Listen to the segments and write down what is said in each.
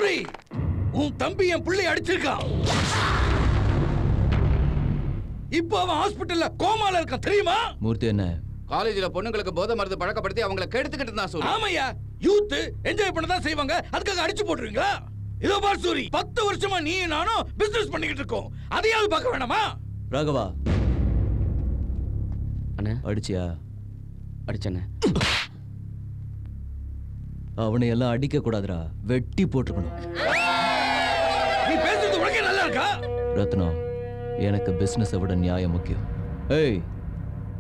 சூரி, உன் தம்பி என் பிள்ளை அடிச்சிருக்கான். இப்போ அவன் ஹாஸ்பிடல்ல கோமால இருக்கான் தெரியுமா? மூர்த்தி என்ன காலேஜ்ல பொண்ணுங்களுக்கு போதை மருந்து பழக்கப்படுத்தி அவங்கள கெடுத்துக்கிட்டு இருந்தா சூரி. ஆமையா, யூத் என்ஜாய் பண்ண தான் செய்வாங்க, அதுக்காக அடிச்சு போட்டுருவீங்களா? இதோ பார் சூரி, 10 வருஷமா நீ நானும் பிசினஸ் பண்ணிக்கிட்டு இருக்கோம், அதையாவது பார்க்க வேணாமா? ராகவா அண்ணா அடிச்சியா? அடிச்சண்ணே. அவனை எல்லாம் அடிக்க கூடாதுடா, வெட்டி போட்டுக்கணும். நீ பேசுறது உனக்கே நல்லா இருக்கா? ரத்னம், எனக்கு பிசினஸை விட நியாயம் முக்கியம். ஏய்,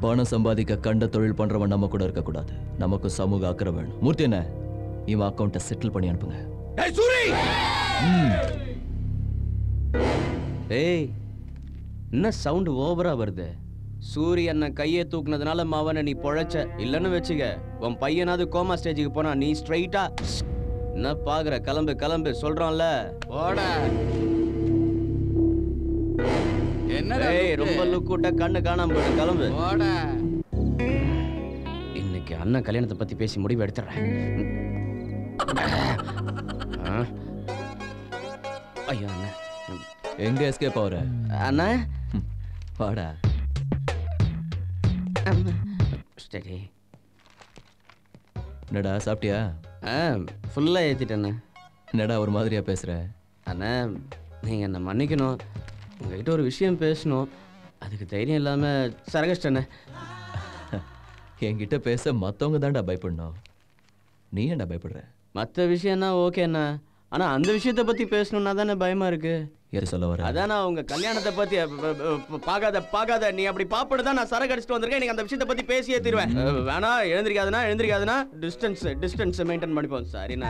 பணம் சம்பாதிக்க கண்ட தொழில் பண்றவன் நம்ம கூட இருக்க கூடாது. நமக்கு சமூக அக்கறை வேணும். மூர்த்தி என்ன, இவன் அக்கௌண்ட்டை செட்டில் பண்ணி அனுப்புங்க. ஏய் சூரி, ஏய் என்ன சவுண்ட் ஓவரா வருது? சூரிய அண்ணன் கையை தூக்குனதுனால மாவனை நீ பொழைச்ச. இல்லன்னு வச்சுக்க, உன் பையனாவது கோமா ஸ்டேஜுக்கு போனா நீ ஸ்ட்ரைட்டா என்ன பாக்குற? கிளம்பு கிளம்பு சொல்றான்ல, போட. ஏய் ரொம்ப லுக்கூட்ட கண்ணு காணாம போயிடு, கிளம்பு போட. இன்னைக்கு அண்ணன் கல்யாணத்தை பத்தி பேசி முடிவு எடுத்துறேன். ஐயோ அண்ணன், எங்க எஸ்கேப் ஆகுற? அண்ணா வாடா. சரி, என்னடா சாப்பிட்டியா? ஃபுல்லா ஏத்திட்டேண்ணே. என்னடா ஒரு மாதிரியா பேசுற? அண்ணா நீங்க என்ன மன்னிக்கணும், உங்ககிட்ட ஒரு விஷயம் பேசணும், அதுக்கு தைரியம் இல்லாம சரகஷ்டண்ணே. என்கிட்ட பேச மத்தவங்க தான்டா பயப்படணும், நீ ஏன்டா பயப்படுற? மற்ற விஷயம்னா ஓகேண்ணா, ஆனா அந்த விஷயத்தை பத்தி பேசணும்னா தானே பயமா இருக்கு. யாரு சொல்ல வர? அதானா உங்க கல்யாணத்தை பத்தி பார்க்காத நீ அப்படி பாப்படுதான் நான் சரக்கு அடிச்சுட்டு வந்திருக்கேன். நீங்க அந்த விஷயத்தை பத்தி பேசியே தீருவேன். வேணா எழுந்திரிக்காதுன்னா டிஸ்டன்ஸ் மெயின்டைன் பண்ணிப்போம். சரிண்ணா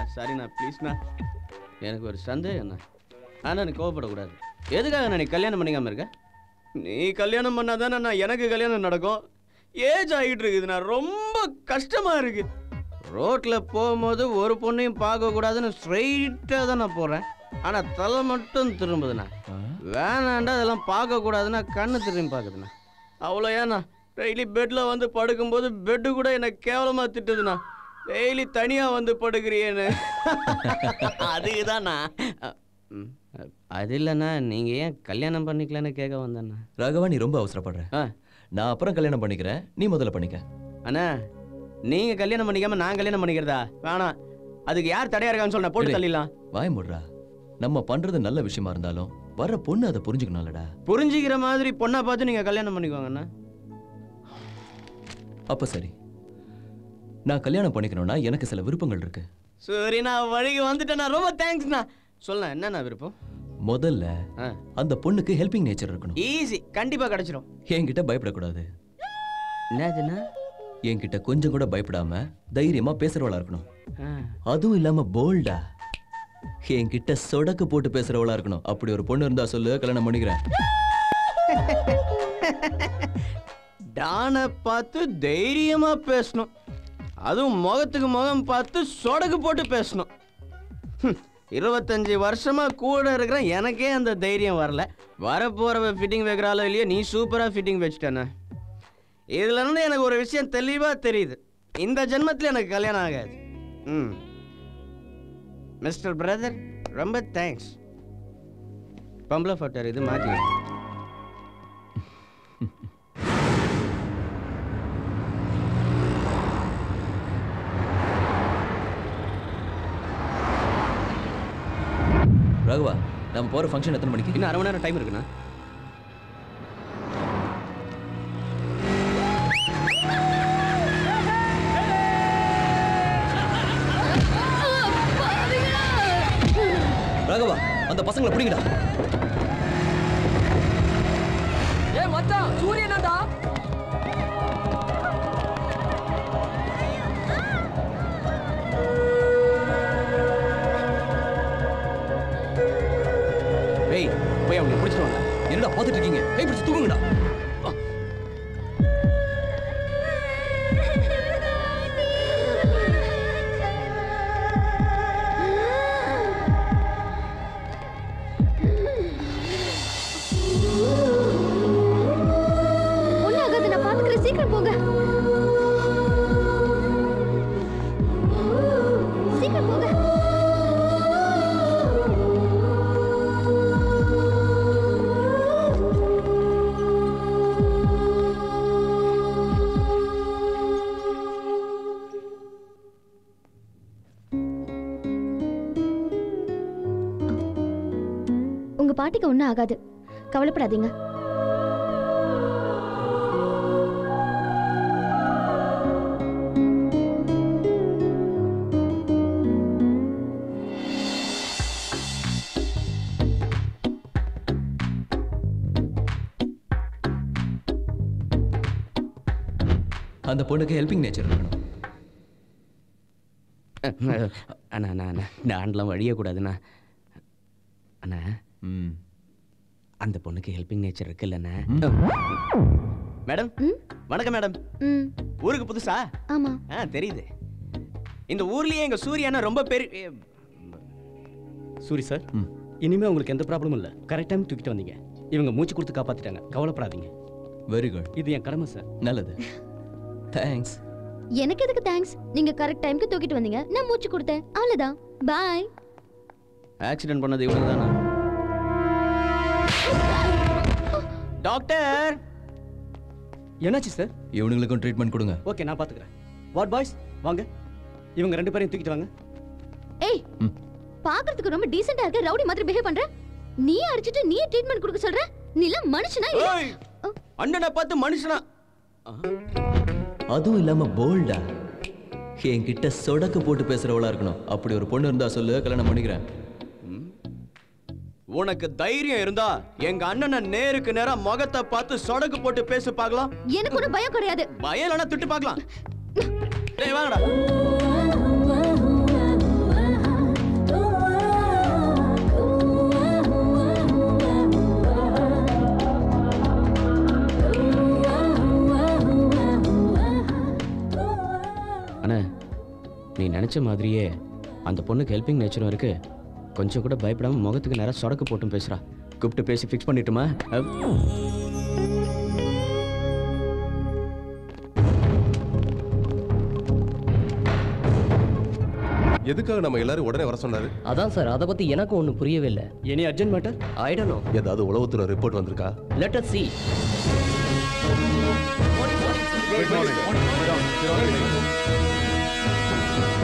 ப்ளீஸ்ண்ணா. எனக்கு ஒரு சந்தேகம்ண்ணா, ஆனா நீ கோவப்படக்கூடாது. எதுக்காக நான் நீ கல்யாணம் பண்ணிக்காம இருக்க? நீ கல்யாணம் பண்ணாதானே நான் எனக்கு கல்யாணம் நடக்கும். ஏஜ் ஆகிட்டு இருக்குதுண்ணா, ரொம்ப கஷ்டமா இருக்கு. ரோட்ல போகும்போது ஒரு பொண்ணையும் பார்க்க கூடாதுன்னு ஸ்ட்ரைட்டா தான் நான் போறேன். ஆனா தலை மட்டும் திரும்புதுண்ணா. வேணாண்டா அதெல்லாம் பார்க்க கூடாதுன்னா கண்ணு திரும்பி பார்க்குதுண்ணா. அவ்வளோ ஏண்ணா டெய்லி பெட்ல வந்து படுக்கும்போது பெட்டு கூட என்னை கேவலமா திட்டுதுண்ணா. டெய்லி தனியா வந்து படுக்கிறியேன்னு. அதுக்குதாண்ணா. அது இல்லைண்ணா, நீங்க ஏன் கல்யாணம் பண்ணிக்கலன்னு கேட்க வந்தேண்ணா. ராகவா, நீ ரொம்ப அவசரப்படுற. நான் அப்புறம் கல்யாணம் பண்ணிக்கிறேன், நீ முதல்ல பண்ணிக்க. அண்ணா நீங்க கல்யாணம் பண்ணிக்காம நான் கல்யாணம் பண்ணிக்கிறதா? வேணாம், அதுக்கு யார் தடையா இருக்கான்னு சொல்ல போட்டு தள்ளிடலாம். வாய் மூடுறா. நம்ம பண்றது நல்ல விஷயமா இருந்தாலும் வர பொண்ணு அதை புரிஞ்சுக்கணும்லடா. புரிஞ்சுக்கிற மாதிரி பொண்ணா பார்த்து நீங்க கல்யாணம் பண்ணிக்குவாங்கண்ணா. அப்ப சரி, நான் கல்யாணம் பண்ணிக்கணும்னா எனக்கு சில விருப்பங்கள் இருக்கு. சரி, நான் வழிக்கு வந்துட்டேண்ணா, ரொம்ப தேங்க்ஸ்ண்ணா. சொல்ல என்னண்ணா விருப்பம்? முதல்ல அந்த பொண்ணுக்கு ஹெல்பிங் நேச்சர் இருக்கணும். ஈஸி, கண்டிப்பா கிடைச்சிடும். என்கிட்ட பயப்படக்கூடாது. என்னதுண்ணா? என்கிட்ட கொஞ்சம் கூட பயப்படாம தைரியமா பேசுறவளா இருக்கணும். அதுவும் இல்லாம போல்டா என்கிட்ட சொடக்கு போட்டு பேசுறவளா இருக்கணும். அப்படி ஒரு பொண்ணு இருந்தா சொல்லு, கல்யாணம் பண்ணிக்கிறேன். டானை பார்த்து தைரியமா பேசணும், அதுவும் முகத்துக்கு முகம் பார்த்து சொடக்கு போட்டு பேசணும். 25 வருஷமா கூட இருக்கிற எனக்கே அந்த தைரியம் வரல. வரப்போறவ ஃபிட்டிங் வைக்கிறாளோ இல்லையோ, நீ சூப்பரா ஃபிட்டிங் வச்சுட்டேண்ணா. இதுல இருந்து எனக்கு ஒரு விஷயம் தெளிவா தெரியுது, இந்த ஜென்மத்தில் எனக்கு கல்யாணம் ஆகாது. மிஸ்டர் பிரதர், ரொம்ப தேங்க்ஸ். பொம்பளை ஃபோட்டோ இது மாற்றி. ராகவா, நம்ம போற ஃபங்க்ஷன் எத்தனை மணிக்கு? இன்னும் 1/2 மணி நேரம் டைம் இருக்குண்ணா. ராகவா, அந்த பசங்களை பிடிங்கடா. ஏய் மச்சான், சூரியனடா. ஏய் போய் அவங்களை பிடிச்சிட்டு வாங்க. என்னடா பார்த்துட்டு இருக்கீங்க? கை பிடிச்சு தூக்குங்கடா. சீக்கிரம் போங்க, சீக்கிரம் போங்க. பாட்டிக்கு ஒன்றும் ஆகாது, கவலைப்படாதீங்க. அந்த பொண்ணுக்கு ஹெல்பிங் நேச்சர் இருக்கணும். அண்ணா அண்ணா அண்ணா இந்த ஆண்டெலாம் வழியக்கூடாதுண்ணா. அண்ணா அந்த பொண்ணுக்கு ஹெல்பிங் நேச்சர் இருக்குல்லண்ணா. மேடம் வணக்கம் மேடம். ஊருக்கு புதுசா? ஆமா. தெரியுது. இந்த ஊர்லயே எங்க சூர்யானா ரொம்ப பெரிய. சூரி சார், இனிமே உங்களுக்கு எந்த ப்ராப்ளமும் இல்லை. கரெக்ட் டைம் தூக்கிட்டு வந்தீங்க. இவங்க மூச்சு கொடுத்து காப்பாத்திட்டாங்க, கவலைப்படாதீங்க. Very good. இது என் கடமை சார். நல்லது. தேங்க்ஸ். எனக்கு எதுக்கு தேங்க்ஸ்? நீங்க கரெக்ட் டைம்க்கு தூக்கிட்டு வந்தீங்க, நான் மூச்சு கொடுத்தேன், அவ்வளவுதான். பை. ஆக்சிடென்ட் பண்ணது இவங்க தானா? டாக்டர் என்னாச்சு சார்? இவனுங்களுக்கும் ட்ரீட்மெண்ட் கொடுங்க. ஓகே, நான் பாத்துக்கிறேன். வாட் பாய்ஸ், வாங்க. இவங்க 2 பேரையும் தூக்கிட்டு வாங்க. ஏய், பாக்குறதுக்கு ரொம்ப டீசென்ட்டா இருக்க, ரவுடி மாதிரி பிஹேவ் பண்ற. நீ அடிச்சிட்டு நீ ட்ரீட்மெண்ட் கொடுக்க சொல்ற? நீ எல்லாம் மனுஷனா இல்ல? அண்ணனை பார்த்து மனுஷனா? அதுவும் இல்லாம போல்டா. என்கிட்ட சொடக்கு போட்டு பேசுறவளா இருக்கணும். அப்படி ஒரு பொண்ணு இருந்தா சொல்லு, கல்யாணம் பண்ணிக்கிறேன். உனக்கு தைரியம் இருந்தா எங்க அண்ணனை நேருக்கு நேரா முகத்தை பார்த்து சொடக்கு போட்டு பேச பார்க்கலாம். எனக்கு ஒன்றும் பயம் கிடையாது. பயம் இல்லைன்னா திட்டு பார்க்கலாம். டேய் வாங்கடா. அண்ணா, நீ நினைச்ச மாதிரியே அந்த பொண்ணுக்கு ஹெல்பிங் நேச்சரும் இருக்கு. கொஞ்சம் கூட பயப்படாம முகத்துக்கு நேரம் சொடக்கு போட்டும் பேசுறா. கூப்பிட்டு பேசி ஃபிக்ஸ் பண்ணிட்டுமா? எதுக்காக நம்ம எல்லாரும் உடனே வர சொன்னாரு? அதான் சார், அதை பத்தி எனக்கு ஒன்றும் புரியவே இல்லை. Any urgent matter? I don't know. ஏதாவது உளவுத்துறை ரிப்போர்ட் வந்திருக்கா? Let us see.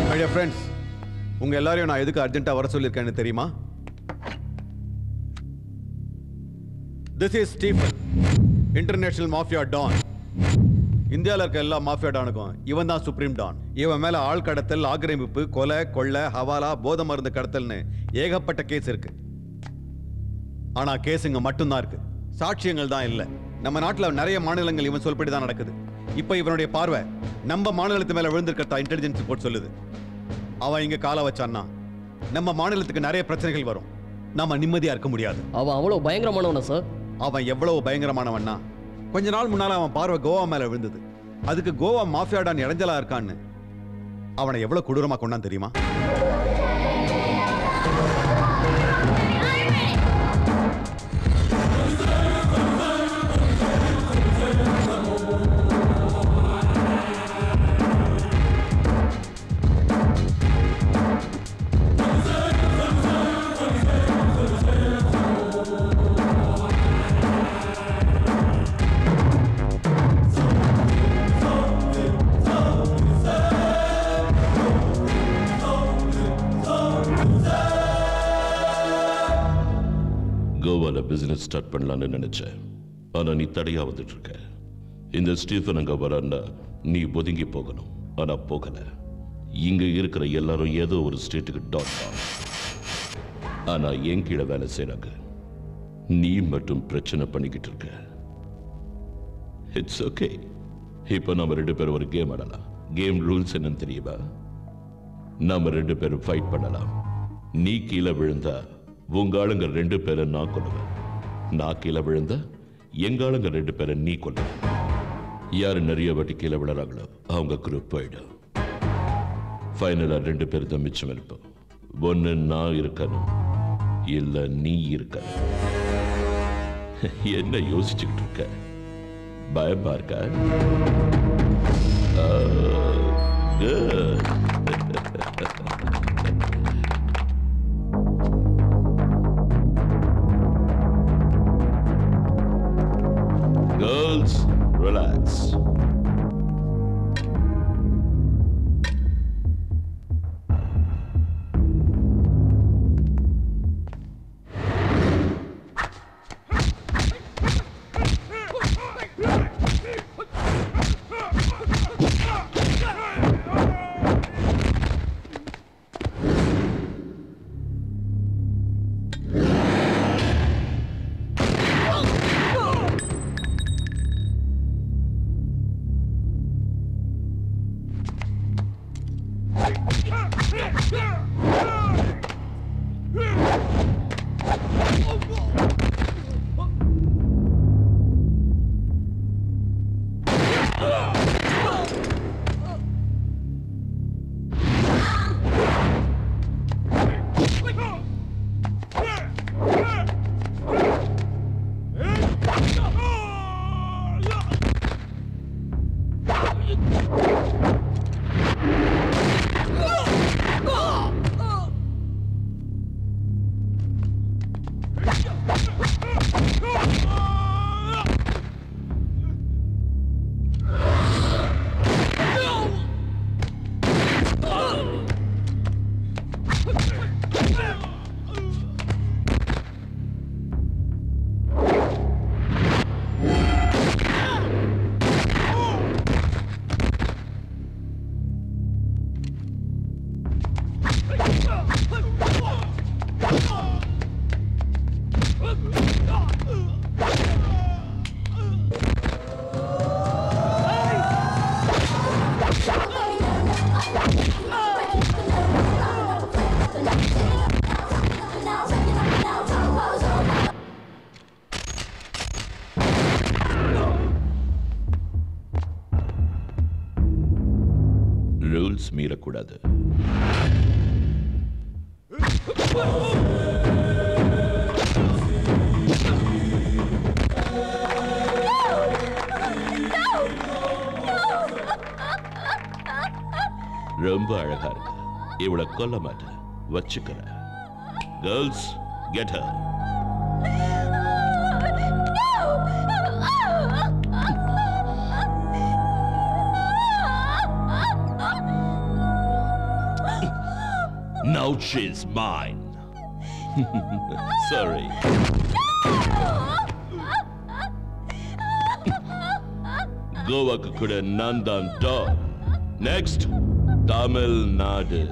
My dear friends, உங்க எல்லாரையும் நான் எதுக்கு அர்ஜென்ட்டா வர சொல்லியிருக்கேன்னு தெரியுமா? This is Stephen, international mafia don. இந்தியாவில் இருக்க எல்லா மாஃபியா டானுக்கும் இவன் தான் சுப்ரீம் டான். இவன் மேல ஆள் கடத்தல், ஆக்கிரமிப்பு, கொலை, கொள்ளை, ஹவாலா, போதை மருந்து கடத்தல்னு ஏகப்பட்ட கேஸ் இருக்கு. ஆனா கேஸுங்க மட்டும்தான் இருக்கு, சாட்சியங்கள் தான் இல்லை. நம்ம நாட்டில் நிறைய மாநிலங்கள் இவன் சொல்படி தான் நடக்குது. இப்ப இவனுடைய பார்வை நம்ம மாநிலத்து மேல விழுந்திருக்கிறதா இன்டெலிஜென்ஸ் ரிப்போர்ட் சொல்லுது. அவன் இங்க கால வச்சான்னா நம்ம மாநிலத்துக்கு நிறைய பிரச்சனைகள் வரும். நாம நிம்மதியா இருக்க முடியாது. அவன் அவ்வளவு பயங்கரமானவனா சார்? அவன் எவ்வளவு பயங்கரமானவன்னா, கொஞ்ச நாள் முன்னால அவன் பார்வை கோவா மேல விழுந்தது. அதுக்கு கோவா மாஃபியாடான் இடைஞ்சலா இருக்கான்னு அவனை எவ்வளவு கொடூரமா கொண்டான் தெரியுமா? கோவால பிசினஸ் ஸ்டார்ட் பண்ணலான்னு நினைச்சேன். ஆனா நீ தடையா வந்துட்டு இருக்க. இந்த ஸ்டீஃபன் அங்க வரான்னா நீ ஒதுங்கி போகணும். ஆனா போகல. இங்க இருக்கிற எல்லாரும் ஏதோ ஒரு ஸ்டேட்டுக்கு டாட் தான். ஆனா என் கீழே வேலை செய்றாங்க. நீ மட்டும் பிரச்சனை பண்ணிக்கிட்டு இருக்க. It's okay. இப்போ நம்ம 2 பேரும் ஒரு கேம் ஆடலாம். கேம் ரூல்ஸ் என்னன்னு தெரியுமா? நாம 2 பேரும் ஃபைட் பண்ணலாம். நீ கீழே விழுந்தா உங்க ஆளுங்க 2 பேரை நான் கொல்லுவேன். நான் கீழே விழுந்தா எங்க ஆளுங்க 2 பேரை நீ கொல்லுவேன். யாரு நிறைய வாட்டி கீழே விழுறாங்களோ அவங்க குரூப் போயிடும். ஃபைனலா 2 பேர் தான் மிச்சம் இருப்போம். ஒன்னு நான் இருக்கணும், இல்ல நீ இருக்கணும். என்ன யோசிச்சுக்கிட்டு இருக்க? பயமா இருக்கா? Girls, relax. ரூல்ஸ் மீறக்கூடாது. ரொம்ப அழகா இருக்கு. இவளை கொல்ல மாட்டேன், வச்சுக்கிறேன். Girls, get her. Now she's mine. Sorry. கோவாக்கு கூட நான் தான் டான். Next, Tamil Nadu.